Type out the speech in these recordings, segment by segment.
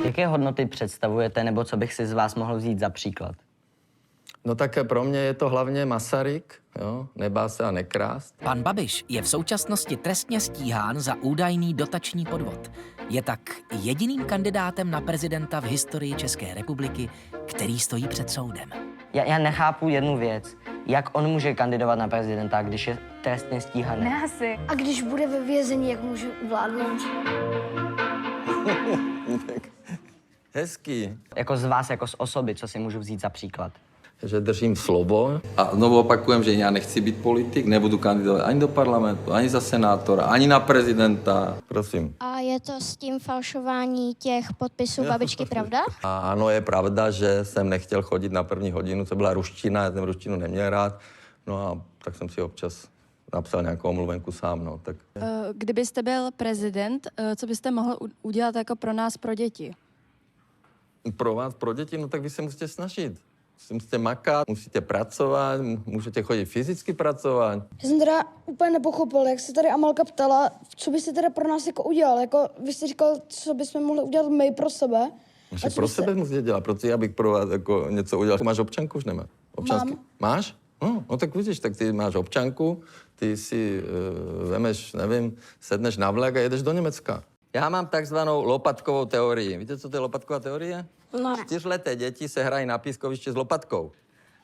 Jaké hodnoty představujete, nebo co bych si z vás mohl vzít za příklad? No tak pro mě je to hlavně Masaryk, jo? Nebát se a nekrást. Pan Babiš je v současnosti trestně stíhán za údajný dotační podvod. Je tak jediným kandidátem na prezidenta v historii České republiky, který stojí před soudem. Já nechápu jednu věc. Jak on může kandidovat na prezidenta, když je trestně stíhaný? Ne asi. A když bude ve vězení, jak může vládnout? Hezký. Jako z vás, jako z osoby, co si můžu vzít za příklad? Že držím slovo. A znovu opakujem, že já nechci být politik, nebudu kandidovat ani do parlamentu, ani za senátora, ani na prezidenta. Prosím. A je to s tím falšování těch podpisů babičky, pravda? A ano, je pravda, že jsem nechtěl chodit na první hodinu, to byla ruština, já jsem ruštinu neměl rád. No a tak jsem si občas napsal nějakou omluvenku sám, no. Tak... Kdybyste byl prezident, co byste mohl udělat jako pro nás, pro děti? Pro vás, pro děti, no tak vy se musíte snažit. Musíte makat, musíte pracovat, můžete chodit fyzicky pracovat. Já jsem teda úplně nepochopil, jak se tady Amalka ptala, co byste teda pro nás jako udělal. Jako vy jste říkal, co bychom mohli udělat my pro sebe. Že pro sebe musíte dělat, proto já bych pro vás jako něco udělal. Máš občanku, už nemá? Občanský. Mám. Máš? No tak vidíš, tak ty máš občanku, ty si vemeš, nevím, sedneš na vlak a jedeš do Německa. Já mám takzvanou lopatkovou teorii. Víte, co to je lopatková teorie? No. 4leté děti se hrají na pískoviště s lopatkou.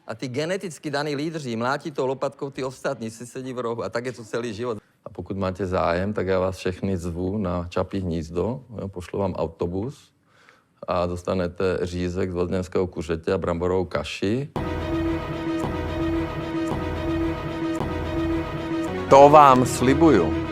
A ty geneticky daný lídři mlátí tou lopatkou ty ostatní, si sedí v rohu. A tak je to celý život. A pokud máte zájem, tak já vás všechny zvu na Čapí hnízdo. Jo, pošlu vám autobus a dostanete řízek z vodňanského kuřete a bramborovou kaši. To vám slibuju.